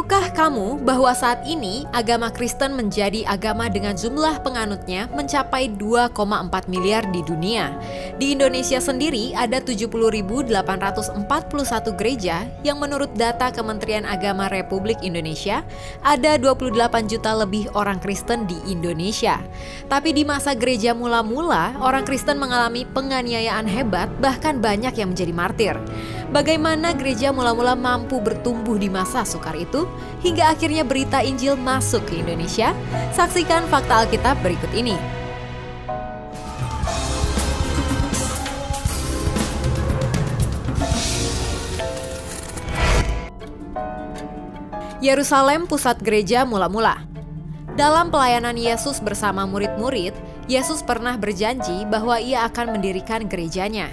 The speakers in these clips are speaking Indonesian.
Tahukah kamu bahwa saat ini agama Kristen menjadi agama dengan jumlah penganutnya mencapai 2,4 miliar di dunia? Di Indonesia sendiri ada 70.841 gereja yang menurut data Kementerian Agama Republik Indonesia ada 28 juta lebih orang Kristen di Indonesia. Tapi di masa gereja mula-mula, orang Kristen mengalami penganiayaan hebat, bahkan banyak yang menjadi martir. Bagaimana gereja mula-mula mampu bertumbuh di masa sukar itu, hingga akhirnya berita Injil masuk ke Indonesia? Saksikan fakta Alkitab berikut ini. Yerusalem, pusat gereja mula-mula. Dalam pelayanan Yesus bersama murid-murid, Yesus pernah berjanji bahwa ia akan mendirikan gerejanya.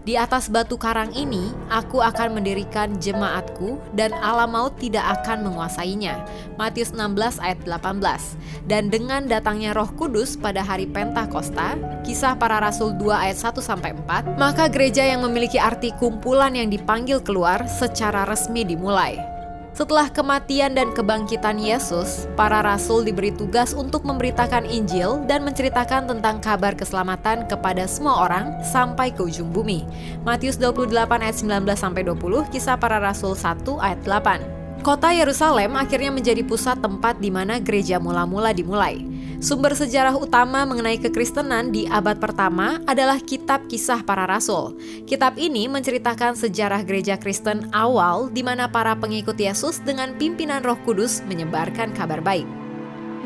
Di atas batu karang ini, aku akan mendirikan jemaatku dan alam maut tidak akan menguasainya. Matius 16 ayat 18. Dan dengan datangnya Roh Kudus pada hari Pentakosta, Kisah Para Rasul 2 ayat 1-4, maka gereja yang memiliki arti kumpulan yang dipanggil keluar secara resmi dimulai. Setelah kematian dan kebangkitan Yesus, para rasul diberi tugas untuk memberitakan Injil dan menceritakan tentang kabar keselamatan kepada semua orang sampai ke ujung bumi. Matius 28 ayat 19-20, Kisah Para Rasul 1 ayat 8. Kota Yerusalem akhirnya menjadi pusat tempat di mana gereja mula-mula dimulai. Sumber sejarah utama mengenai kekristenan di abad pertama adalah Kitab Kisah Para Rasul. Kitab ini menceritakan sejarah gereja Kristen awal di mana para pengikut Yesus dengan pimpinan Roh Kudus menyebarkan kabar baik.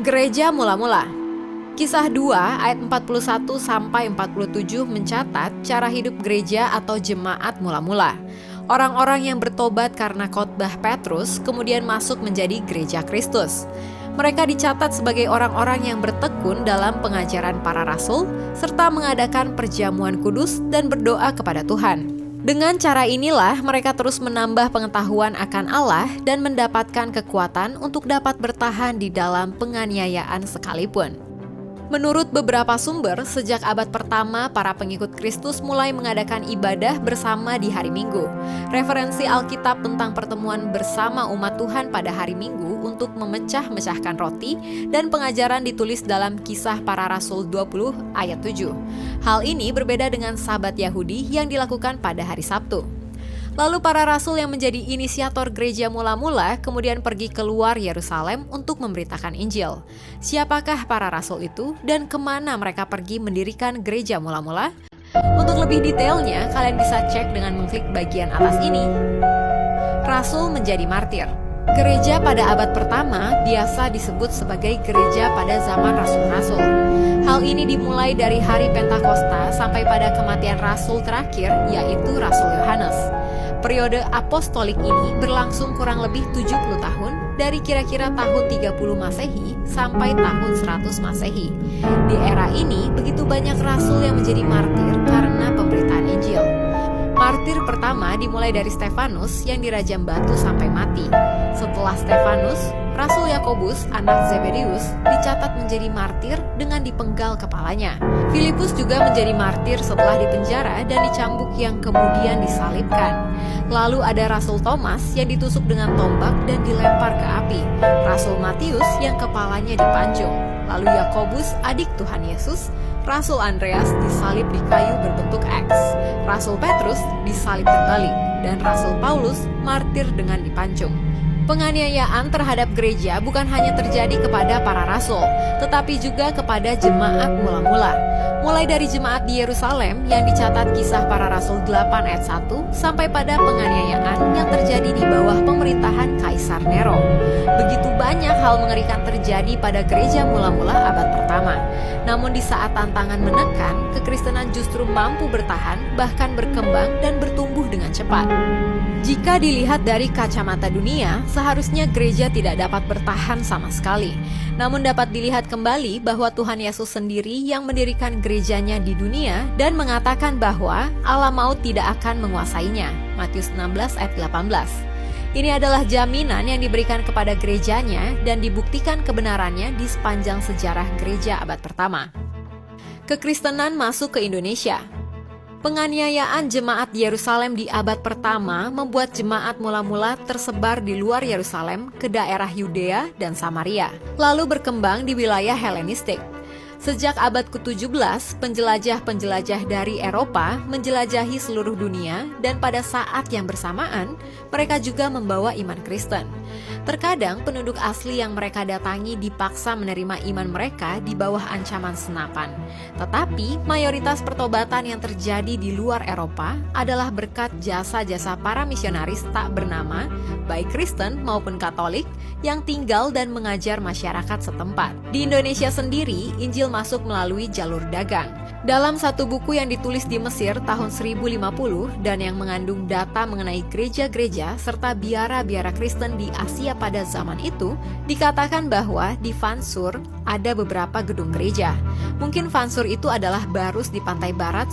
Gereja mula-mula. Kisah 2 ayat 41-47 mencatat cara hidup gereja atau jemaat mula-mula. Orang-orang yang bertobat karena khotbah Petrus kemudian masuk menjadi gereja Kristus. Mereka dicatat sebagai orang-orang yang bertekun dalam pengajaran para rasul, serta mengadakan perjamuan kudus dan berdoa kepada Tuhan. Dengan cara inilah mereka terus menambah pengetahuan akan Allah dan mendapatkan kekuatan untuk dapat bertahan di dalam penganiayaan sekalipun. Menurut beberapa sumber, sejak abad pertama, para pengikut Kristus mulai mengadakan ibadah bersama di hari Minggu. Referensi Alkitab tentang pertemuan bersama umat Tuhan pada hari Minggu untuk memecah-mecahkan roti dan pengajaran ditulis dalam Kisah Para Rasul 20 ayat 7. Hal ini berbeda dengan Sabat Yahudi yang dilakukan pada hari Sabtu. Lalu para rasul yang menjadi inisiator gereja mula-mula kemudian pergi keluar Yerusalem untuk memberitakan Injil. Siapakah para rasul itu dan kemana mereka pergi mendirikan gereja mula-mula? Untuk lebih detailnya, kalian bisa cek dengan mengklik bagian atas ini. Rasul menjadi martir. Gereja pada abad pertama biasa disebut sebagai gereja pada zaman rasul-rasul. Hal ini dimulai dari hari Pentakosta sampai pada kematian rasul terakhir, yaitu Rasul Yohanes. Periode apostolik ini berlangsung kurang lebih 70 tahun, dari kira-kira tahun 30 Masehi sampai tahun 100 Masehi. Di era ini, begitu banyak rasul yang menjadi martir karena pemberitaan Injil. Martir pertama dimulai dari Stefanus yang dirajam batu sampai mati. Setelah Stefanus, Rasul Yakobus, anak Zebedeus, dicatat menjadi martir dengan dipenggal kepalanya. Filipus juga menjadi martir setelah dipenjara dan dicambuk yang kemudian disalibkan. Lalu ada Rasul Thomas yang ditusuk dengan tombak dan dilempar ke api. Rasul Matius yang kepalanya dipancung. Lalu Yakobus, adik Tuhan Yesus. Rasul Andreas disalib di kayu berbentuk X. Rasul Petrus disalib terbalik. Dan Rasul Paulus martir dengan dipancung. Penganiayaan terhadap gereja bukan hanya terjadi kepada para rasul, tetapi juga kepada jemaat mula-mula. Mulai dari jemaat di Yerusalem yang dicatat Kisah Para Rasul 8 ayat 1 sampai pada penganiayaan yang terjadi di bawah pemerintahan Kaisar Nero. Begitu banyak hal mengerikan terjadi pada gereja mula-mula abad pertama. Namun di saat tantangan menekan, kekristenan justru mampu bertahan, bahkan berkembang dan bertumbuh dengan cepat. Jika dilihat dari kacamata dunia, seharusnya gereja tidak dapat bertahan sama sekali. Namun dapat dilihat kembali bahwa Tuhan Yesus sendiri yang mendirikan gerejanya di dunia dan mengatakan bahwa alam maut tidak akan menguasainya. Matius 16 ayat 18. Ini adalah jaminan yang diberikan kepada gerejanya dan dibuktikan kebenarannya di sepanjang sejarah gereja abad pertama. Kekristenan masuk ke Indonesia. Penganiayaan jemaat di Yerusalem di abad pertama membuat jemaat mula-mula tersebar di luar Yerusalem ke daerah Yudea dan Samaria, lalu berkembang di wilayah Helenistik. Sejak abad ke-17, penjelajah-penjelajah dari Eropa menjelajahi seluruh dunia dan pada saat yang bersamaan, mereka juga membawa iman Kristen. Terkadang penduduk asli yang mereka datangi dipaksa menerima iman mereka di bawah ancaman senapan. Tetapi mayoritas pertobatan yang terjadi di luar Eropa adalah berkat jasa-jasa para misionaris tak bernama, baik Kristen maupun Katolik, yang tinggal dan mengajar masyarakat setempat. Di Indonesia sendiri, Injil masuk melalui jalur dagang. Dalam satu buku yang ditulis di Mesir tahun 1050 dan yang mengandung data mengenai gereja-gereja serta biara-biara Kristen di Asia pada zaman itu, dikatakan bahwa di Fansur ada beberapa gedung gereja. Mungkin Fansur itu adalah Barus di pantai barat